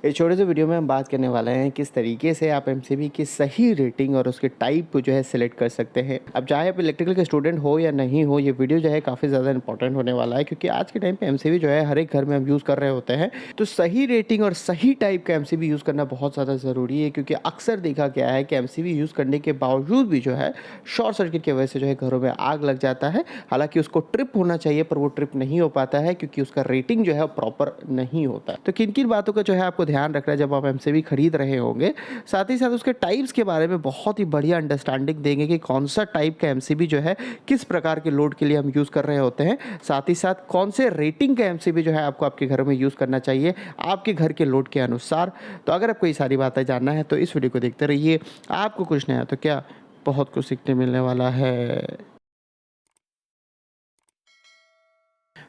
इस छोटे से वीडियो में हम बात करने वाले हैं किस तरीके से आप एमसीबी की सही रेटिंग और उसके टाइप को जो है सिलेक्ट कर सकते हैं। अब चाहे आप इलेक्ट्रिकल के स्टूडेंट हो या नहीं हो, ये वीडियो जो है काफ़ी ज़्यादा इंपॉर्टेंट होने वाला है, क्योंकि आज के टाइम पे एमसीबी जो है हर एक घर में हम यूज़ कर रहे होते हैं। तो सही रेटिंग और सही टाइप का एमसीबी यूज़ करना बहुत ज़्यादा ज़रूरी है, क्योंकि अक्सर देखा गया है कि एमसीबी यूज़ करने के बावजूद भी जो है शॉर्ट सर्किट की वजह से जो है घरों में आग लग जाता है। हालांकि उसको ट्रिप होना चाहिए, पर वो ट्रिप नहीं हो पाता है क्योंकि उसका रेटिंग जो है प्रॉपर नहीं होता। तो किन किन बातों का जो है आपको ध्यान रखना है जब आप एमसीबी खरीद रहे होंगे, साथ ही साथ उसके टाइप्स के बारे में बहुत ही बढ़िया अंडरस्टैंडिंग देंगे कि कौन सा टाइप का एमसीबी जो है किस प्रकार के लोड के लिए हम यूज़ कर रहे होते हैं। साथ ही साथ कौन से रेटिंग का एमसीबी जो है आपको आपके घर में यूज़ करना चाहिए आपके घर के लोड के अनुसार। तो अगर आपको ये सारी बातें जानना है तो इस वीडियो को देखते रहिए। आपको कुछ नहीं है तो क्या, बहुत कुछ सीखने मिलने वाला है।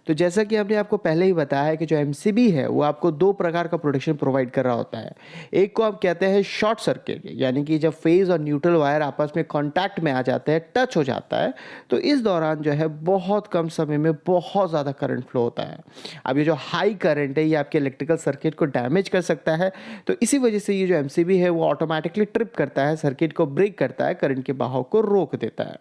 तो जैसा कि हमने आपको पहले ही बताया है कि जो एमसीबी है वो आपको दो प्रकार का प्रोटेक्शन प्रोवाइड कर रहा होता है। एक को हम कहते हैं शॉर्ट सर्किट, यानी कि जब फेज और न्यूट्रल वायर आपस में कांटेक्ट में आ जाते हैं, टच हो जाता है, तो इस दौरान जो है बहुत कम समय में बहुत ज़्यादा करंट फ्लो होता है। अब ये जो हाई करंट है ये आपके इलेक्ट्रिकल सर्किट को डैमेज कर सकता है। तो इसी वजह से ये जो एमसीबी है वो ऑटोमेटिकली ट्रिप करता है, सर्किट को ब्रेक करता है, करंट के बहाव को रोक देता है।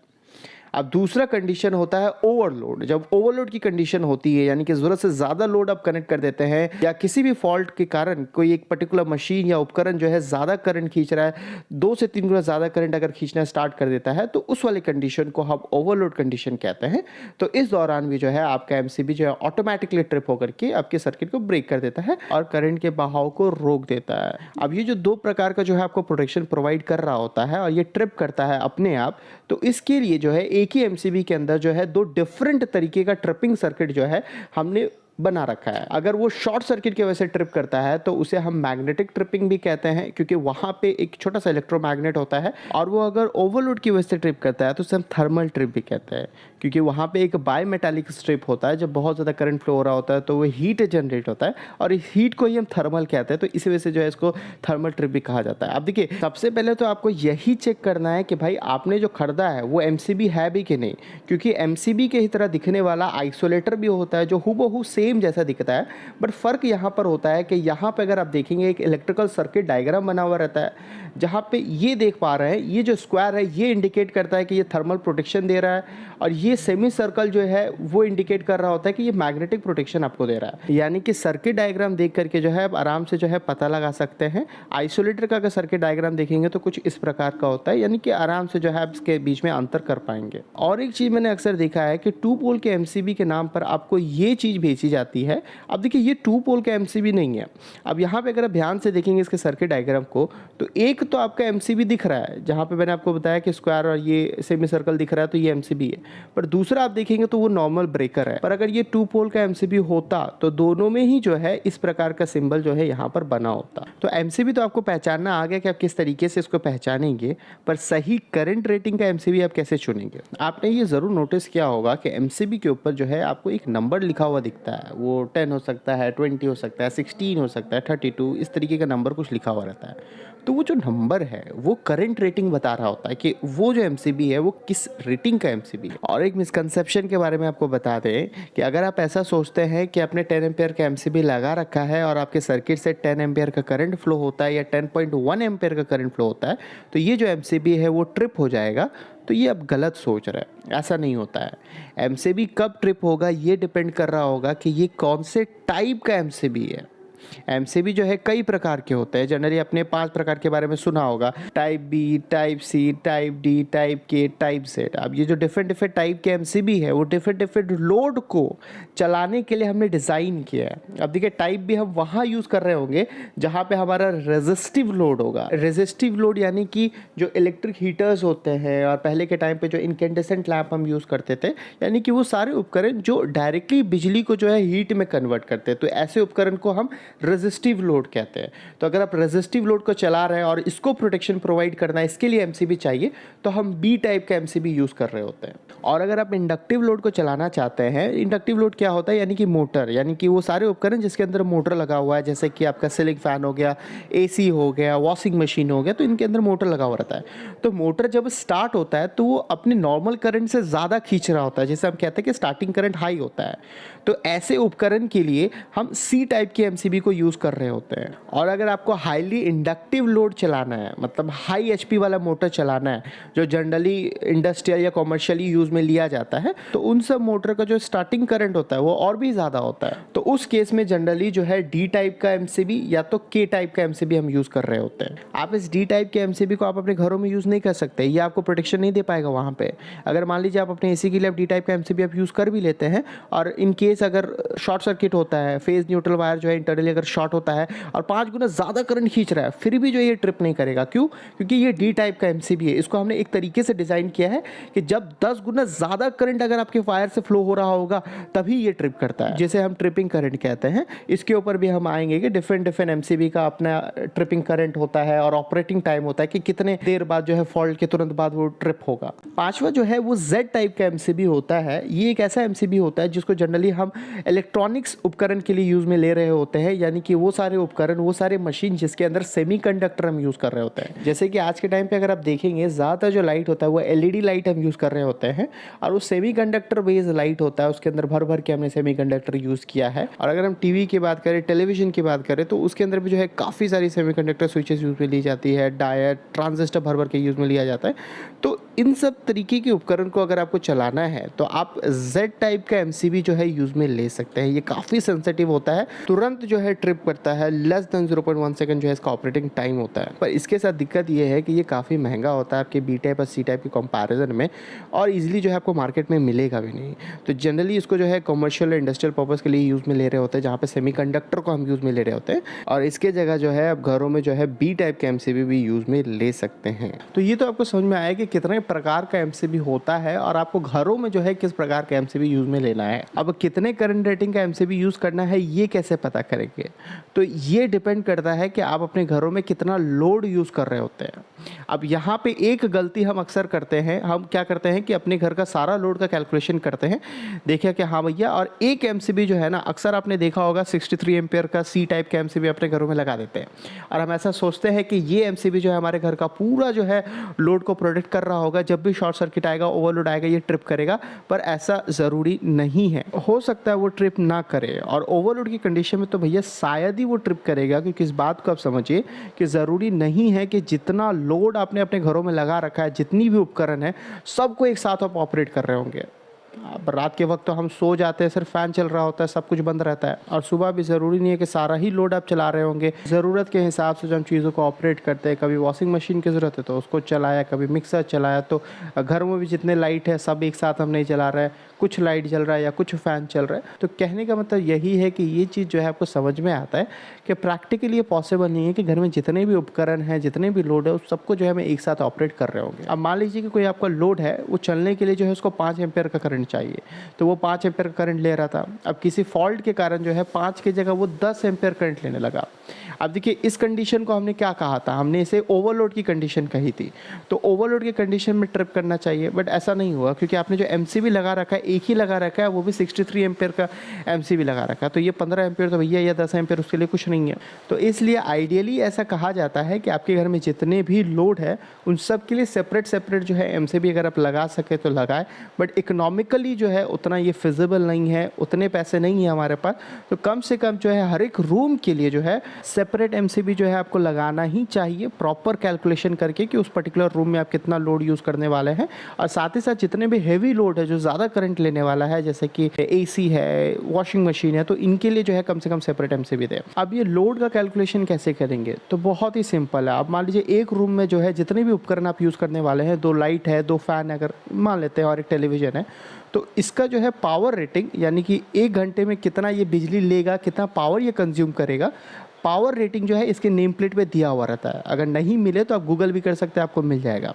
अब दूसरा कंडीशन होता है ओवरलोड। जब ओवरलोड की कंडीशन होती है, यानी कि ज़रूरत से ज़्यादा लोड आप कनेक्ट कर देते हैं, या किसी भी फॉल्ट के कारण कोई एक पर्टिकुलर मशीन या उपकरण जो है ज़्यादा करंट खींच रहा है, 2 से 3 गुना ज़्यादा करंट अगर खींचना स्टार्ट कर देता है, तो उस वाली कंडीशन को हम ओवरलोड कंडीशन कहते हैं। तो इस दौरान भी जो है आपका एमसीबी जो है ऑटोमेटिकली ट्रिप होकर के आपके सर्किट को ब्रेक कर देता है और करंट के बहाव को रोक देता है। अब ये जो दो प्रकार का जो है आपको प्रोटेक्शन प्रोवाइड कर रहा होता है और ये ट्रिप करता है अपने आप, तो इसके लिए जो है एक ही एमसीबी के अंदर जो है दो डिफरेंट तरीके का ट्रिपिंग सर्किट जो है हमने बना रखा है। अगर वो शॉर्ट सर्किट की वजह से ट्रिप करता है तो उसे हम मैग्नेटिक ट्रिपिंग भी कहते हैं, क्योंकि वहां पे एक छोटा सा इलेक्ट्रोमैग्नेट होता है। और वो अगर ओवरलोड की वजह से ट्रिप करता है तो उसे हम थर्मल ट्रिप भी कहते हैं, क्योंकि वहां पे एक बायोमेटालिक स्ट्रिप होता है। जब बहुत ज़्यादा करंट फ्लो हो रहा होता है तो वो हीट जनरेट होता है और इस हीट को ही हम थर्मल कहते हैं। तो इसी वजह से जो है इसको थर्मल ट्रिप भी कहा जाता है। अब देखिए, सबसे पहले तो आपको यही चेक करना है कि भाई आपने जो खरीदा है वो एमसीबी है भी कि नहीं, क्योंकि एमसीबी के ही तरह दिखने वाला आइसोलेटर भी होता है जो हूबहू सेम जैसा दिखता है। बट फर्क यहाँ पर होता है कि यहाँ पे अगर आप देखेंगे एक इलेक्ट्रिकल सर्किट डायग्राम बना हुआ रहता है, जहाँ पे ये देख पा रहे हैं ये जो स्क्वायर है ये इंडिकेट करता है कि ये थर्मल प्रोटेक्शन दे रहा है, और ये सेमी सर्कल जो है वो इंडिकेट कर रहा होता है कि ये मैग्नेटिक प्रोटेक्शन आपको दे रहा है। यानी कि सर्किट डायग्राम देख करके जो है आप आराम से जो है पता लगा सकते हैं। आइसोलेटर का अगर सर्किट डायग्राम देखेंगे तो कुछ इस प्रकार का होता है, यानी कि आराम से जो है आप इसके बीच में अंतर कर पाएंगे। और एक चीज़ मैंने अक्सर देखा है कि 2 पोल के एमसीबी के नाम पर आपको ये चीज़ भेजी जाती है। अब देखिए, ये 2 पोल का एमसीबी नहीं है। अब यहाँ पे अगर आप ध्यान से देखेंगे इसके सर्किट डायग्राम को, तो एक तो आपका एमसीबी दिख रहा है जहाँ पे मैंने आपको बताया कि स्क्वायर और ये सेमी सर्कल दिख रहा है, तो ये एमसीबी है। पर दूसरा आप देखेंगे तो वो नॉर्मल ब्रेकर है। पर अगर ये 2 पोल का एमसीबी होता तो दोनों में ही जो है इस प्रकार का सिंबल जो है यहाँ पर बना होता। तो एमसीबी तो आपको पहचानना आ गया कि आप किस तरीके से इसको पहचानेंगे, पर सही करंट रेटिंग का एमसीबी आप कैसे चुनेंगे। आपने ये जरूर नोटिस किया होगा कि एमसीबी के ऊपर जो है आपको एक नंबर लिखा हुआ दिखता है। वो 10 हो सकता है, 20 हो सकता है, 16 हो सकता है, 32, इस तरीके का नंबर कुछ लिखा हुआ रहता है। तो वो जो नंबर है वो करंट रेटिंग बता रहा होता है कि वो जो एमसीबी है वो किस रेटिंग का एमसीबी है। और एक मिसकंसेप्शन के बारे में आपको बता दें कि अगर आप ऐसा सोचते हैं कि आपने 10 एम्पेयर का एमसीबी लगा रखा है और आपके सर्किट से 10 एम्पेयर का करंट फ्लो होता है या 10.1 एम्पेयर का करंट फ्लो होता है, तो ये जो एमसीबी है वो ट्रिप हो जाएगा, तो ये आप गलत सोच रहे हैं। ऐसा नहीं होता है। एमसीबी कब ट्रिप होगा ये डिपेंड कर रहा होगा कि ये कौन से टाइप का एमसीबी है। एमसीबी जो है कई प्रकार के होते हैं। जनरली अपने 5 प्रकार के बारे में सुना होगा: type B, type C, type D, type K, type Z. अब ये जो डिफरेंट डिफरेंट टाइप के एमसीबी है वो डिफरेंट डिफरेंट लोड को चलाने के लिए हमने डिज़ाइन किया है। अब देखिए, टाइप बी हम वहाँ यूज़ कर रहे होंगे जहाँ पे हमारा रेजिस्टिव लोड होगा। रेजिस्टिव लोड यानी कि जो इलेक्ट्रिक हीटर्स होते हैं और पहले के टाइम पे जो इनकेंडेसेंट लैंप हम यूज़ करते थे, यानी कि वो सारे उपकरण जो डायरेक्टली बिजली को जो है हीट में कन्वर्ट करते हैं, तो ऐसे उपकरण को हम रेजिस्टिव लोड कहते हैं। तो अगर आप रेजिस्टिव लोड को चला रहे हैं और इसको प्रोटेक्शन प्रोवाइड करना है, इसके लिए एमसीबी चाहिए, तो हम बी टाइप का एमसीबी यूज़ कर रहे होते हैं। और अगर आप इंडक्टिव लोड को चलाना चाहते हैं, इंडक्टिव लोड क्या होता है, यानी कि मोटर, यानी कि वो सारे उपकरण जिसके अंदर मोटर लगा हुआ है, जैसे कि आपका सीलिंग फैन हो गया, एसी हो गया, वॉशिंग मशीन हो गया, तो इनके अंदर मोटर लगा हुआ रहता है। तो मोटर जब स्टार्ट होता है तो वो अपने नॉर्मल करंट से ज़्यादा खींच रहा होता है, जैसे हम कहते हैं कि स्टार्टिंग करंट हाई होता है। तो ऐसे उपकरण के लिए हम सी टाइप की एमसीबी एमसीबी को यूज़ कर रहे होते हैं। और अगर आपको हाईली इंडक्टिव लोड चलाना है, मतलब हाई एचपी वाला मोटर चलाना है जो जनरली इंडस्ट्रियल या कॉमर्शियली यूज़ में लिया जाता है, तो उन सब मोटर का जो स्टार्टिंग करंट होता है वो और भी ज़्यादा होता है। तो उस केस में जनरली जो है डी टाइप का एमसीबी या तो के टाइप का एमसीबी हम यूज़ कर रहे होते हैं। आप इस डी टाइप के एमसीबी को आप अपने घरों में यूज़ नहीं कर सकते, ये आपको प्रोटेक्शन नहीं दे पाएगा वहाँ पे। अगर मान लीजिए आप अपने एसी के लिए डी टाइप का एमसीबी आप यूज़ कर भी लेते हैं और इन केस अगर शॉर्ट सर्किट होता है, फेज न्यूट्रल वायर जो है इंटरनली अगर शॉर्ट होता है और 5 गुना ज़्यादा करंट खींच रहा है, फिर भी जो ये ट्रिप नहीं करेगा। क्यों? क्योंकि ये डी टाइप का एमसीबी है। इसको हमने एक तरीके से डिज़ाइन किया है कि जब 10 गुना ज़्यादा करंट अगर आपके वायर से फ्लो हो रहा होगा तभी ये ट्रिप करता है, जिसे हम ट्रिपिंग करंट कहते हैं। इसके ऊपर भी हम आएंगे कि डिफरेंट एमसीबी का अपना ट्रिपिंग करंट होता है और ऑपरेटिंग टाइम होता है कि कितने देर बाद जो है फॉल्ट के तुरंत बाद वो ट्रिप होगा। पांचवा जो है वो जेड टाइप का एमसीबी होता है। ये एक ऐसा एमसीबी होता है जिसको जनरली हम इलेक्ट्रॉनिक्स उपकरण के लिए यूज में ले रहे होते हैं, यानी कि वो सारे उपकरण, वो सारे मशीन जिसके अंदर सेमीकंडक्टर हम यूज कर रहे होते हैं। जैसे कि आज के टाइम पे अगर आप देखेंगे ज़्यादातर जो लाइट होता है वो एलईडी लाइट हम यूज कर रहे होते हैं और वो सेमीकंडक्टर बेस्ड लाइट होता है, उसके अंदर भर भर के हमने सेमीकंडक्टर यूज किया है। और अगर हम टीवी की बात करें, टेलीविजन की बात करें, तो उसके अंदर भी जो है काफ़ी सारी सेमीकंडक्टर स्विचेस यूज में ली जाती है, डायोड, ट्रांजिस्टर भर भर के यूज में लिया जाता है। तो इन सब तरीके के उपकरण को अगर आपको चलाना है तो आप Z टाइप का एमसीबी जो है यूज में ले सकते हैं। ये काफ़ी सेंसिटिव होता है, तुरंत जो है ट्रिप करता है, लेस देन 0.1 सेकंड जो है इसका ऑपरेटिंग टाइम होता है। पर इसके साथ दिक्कत ये है कि ये काफ़ी महंगा होता है आपके बी टाइप और सी टाइप के कंपैरिजन में, और इजीली जो है आपको मार्केट में मिलेगा भी नहीं। तो जनरली इसको जो है कमर्शियल इंडस्ट्रियल पर्पज़ के लिए यूज़ में ले रहे होते हैं, जहाँ पे सेमीकंडक्टर को हम यूज़ में ले रहे होते हैं, और इसके जगह जो है आप घरों में जो है बी टाइप का एमसीबी भी यूज़ में ले सकते हैं। तो ये तो आपको समझ में आया कि कितने प्रकार का एमसीबी होता है और आपको घरों में जो है किस प्रकार का एमसीबी यूज़ में लेना है। अब कितने करंट रेटिंग का एमसीबी यूज़ करना है ये कैसे पता करेंगे? तो ये डिपेंड करता है कि आप अपने घरों में कितना लोड यूज़ कर रहे होते हैं। अब यहाँ पे एक गलती हम अक्सर करते हैं, हम क्या करते हैं कि अपने घर का सारा लोड का कैलकुलेशन करते हैं, देखिए कि हाँ भैया, और एक एमसीबी जो है ना, अक्सर आपने देखा होगा 63 एम्पियर का सी टाइप का एमसीबी अपने घरों में लगा देते हैं और हम ऐसा सोचते हैं कि ये एमसीबी जो है हमारे घर का पूरा जो है लोड को प्रोटेक्ट कर रहा होगा, जब भी शॉर्ट सर्किट आएगा, ओवरलोड आएगा, ये ट्रिप करेगा। पर ऐसा ज़रूरी नहीं है, हो सकता है वो ट्रिप ना करे, और ओवरलोड की कंडीशन में तो भैया शायद ही वो ट्रिप करेगा। क्योंकि इस बात को आप समझिए कि ज़रूरी नहीं है कि जितना लोड आपने अपने घरों में लगा रखा है, जितनी भी उपकरण है, सबको एक साथ आप ऑपरेट कर रहे होंगे। अब रात के वक्त तो हम सो जाते हैं, सिर्फ फ़ैन चल रहा होता है, सब कुछ बंद रहता है, और सुबह भी ज़रूरी नहीं है कि सारा ही लोड आप चला रहे होंगे। ज़रूरत के हिसाब से जो हम चीज़ों को ऑपरेट करते हैं, कभी वॉशिंग मशीन की ज़रूरत है तो उसको चलाया, कभी मिक्सर चलाया। तो घर में भी जितने लाइट है सब एक साथ हम नहीं चला रहे, कुछ लाइट जल रहा है या कुछ फ़ैन चल रहा है। तो कहने का मतलब यही है कि ये चीज़ जो है आपको समझ में आता है कि प्रैक्टिकली ये पॉसिबल नहीं है कि घर में जितने भी उपकरण हैं, जितने भी लोड है, उस सबको जो है हम एक साथ ऑपरेट कर रहे होंगे। अब मान लीजिए कि कोई आपका लोड है, वो चलने के लिए जो है उसको 5 एम्पियर का करंट चाहिए, तो वो 5 एम्पियर करंट ले रहा था। अब किसी फॉल्ट के कारण जो है 5 की जगह वो 10 एम्पियर करंट लेने लगा। अब देखिए, इस कंडीशन को हमने क्या कहा था, हमने इसे ओवरलोड की कंडीशन कही थी। तो ओवरलोड की कंडीशन में ट्रिप करना चाहिए, बट ऐसा नहीं हुआ क्योंकि आपने जो एमसीबी लगा रखा है, एक ही लगा रखा है, वो भी 63 एम्पियर का एमसीबी लगा रखा है। तो ये 15 एम्पियर तो भैया, या 10 एम्पियर उसके लिए कुछ नहीं है। तो इसलिए आइडियली ऐसा कहा जाता है कि आपके घर में जितने भी लोड है उन सब के लिए सेपरेट जो है एमसीबी अगर आप लगा सके तो लगाए, बट इकोनॉमिकली जो है उतना ये फिजिबल नहीं है, उतने पैसे नहीं है हमारे पास। तो कम से कम जो है हर एक रूम के लिए जो है सेपरेट एमसीबी जो है आपको लगाना ही चाहिए, प्रॉपर कैलकुलेशन करके कि उस पर्टिकुलर रूम में आप कितना लोड यूज़ करने वाले हैं। और साथ ही साथ जितने भी हेवी लोड है, जो ज़्यादा करंट लेने वाला है, जैसे कि एसी है, वॉशिंग मशीन है, तो इनके लिए जो है कम से कम सेपरेट एमसीबी दें। अब ये लोड का कैलकुलेशन कैसे करेंगे? तो बहुत ही सिंपल है। अब मान लीजिए एक रूम में जो है जितने भी उपकरण आप यूज़ करने वाले हैं, 2 लाइट है, 2 फैन अगर मान लेते हैं और एक टेलीविज़न है, तो इसका जो है पावर रेटिंग, यानी कि 1 घंटे में कितना ये बिजली लेगा, कितना पावर ये कंज्यूम करेगा, पावर रेटिंग जो है इसके नेम प्लेट पे दिया हुआ रहता है। अगर नहीं मिले तो आप गूगल भी कर सकते हैं, आपको मिल जाएगा।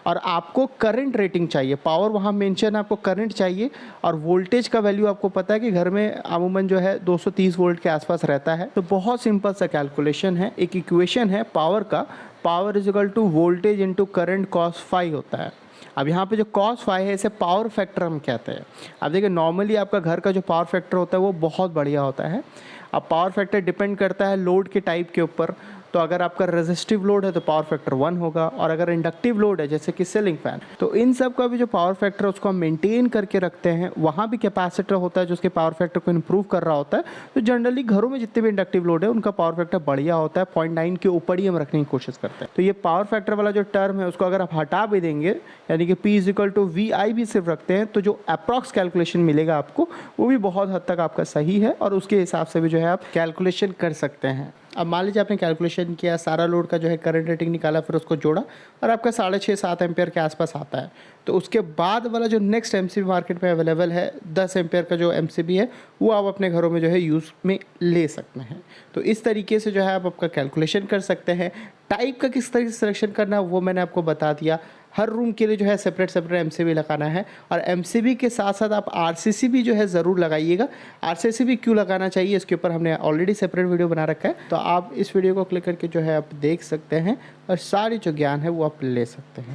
और आपको करंट रेटिंग चाहिए, पावर वहाँ मेंशन है, आपको करंट चाहिए। और वोल्टेज का वैल्यू आपको पता है कि घर में अमूमन जो है 230 वोल्ट के आसपास रहता है। तो बहुत सिंपल सा कैलकुलेशन है, एक इक्वेशन है पावर का, power is equal to voltage into current cos phi होता है। अब यहाँ पे जो cos फाई है, इसे पावर फैक्टर हम कहते हैं। अब देखिए, नॉर्मली आपका घर का जो पावर फैक्टर होता है वो बहुत बढ़िया होता है। अब पावर फैक्टर डिपेंड करता है लोड के टाइप के ऊपर। तो अगर आपका रेजिस्टिव लोड है तो पावर फैक्टर 1 होगा, और अगर इंडक्टिव लोड है जैसे कि सीलिंग फैन, तो इन सब का भी जो पावर फैक्टर है उसको हम मेंटेन करके रखते हैं। वहाँ भी कैपेसिटर होता है जो उसके पावर फैक्टर को इंप्रूव कर रहा होता है। तो जनरली घरों में जितने भी इंडक्टिव लोड है उनका पावर फैक्टर बढ़िया होता है, 0.9 के ऊपर ही हम रखने की कोशिश करते हैं। तो ये पावर फैक्टर वाला जो टर्म है उसको अगर आप हटा भी देंगे, यानी कि P = VI भी सिर्फ रखते हैं, तो जो अप्रॉक्स कैलकुलेशन मिलेगा आपको वो भी बहुत हद तक आपका सही है, और उसके हिसाब से भी जो है आप कैलकुलेशन कर सकते हैं। अब मान लीजिए आपने कैलकुलेशन किया, सारा लोड का जो है करंट रेटिंग निकाला, फिर उसको जोड़ा और आपका 6.5-7 एम्पियर के आसपास आता है। तो उसके बाद वाला जो नेक्स्ट एमसीबी मार्केट में अवेलेबल है 10 एम्पियर का जो एमसीबी है वो आप अपने घरों में जो है यूज़ में ले सकते हैं। तो इस तरीके से जो है आप आपका कैलकुलेशन कर सकते हैं। टाइप का किस तरीके से सिलेक्शन करना वो मैंने आपको बता दिया। हर रूम के लिए जो है सेपरेट एमसीबी लगाना है, और एमसीबी के साथ साथ आप आरसीसी भी जो है ज़रूर लगाइएगा। आरसीसी भी क्यों लगाना चाहिए इसके ऊपर हमने ऑलरेडी सेपरेट वीडियो बना रखा है, तो आप इस वीडियो को क्लिक करके जो है आप देख सकते हैं और सारी जो ज्ञान है वो आप ले सकते हैं।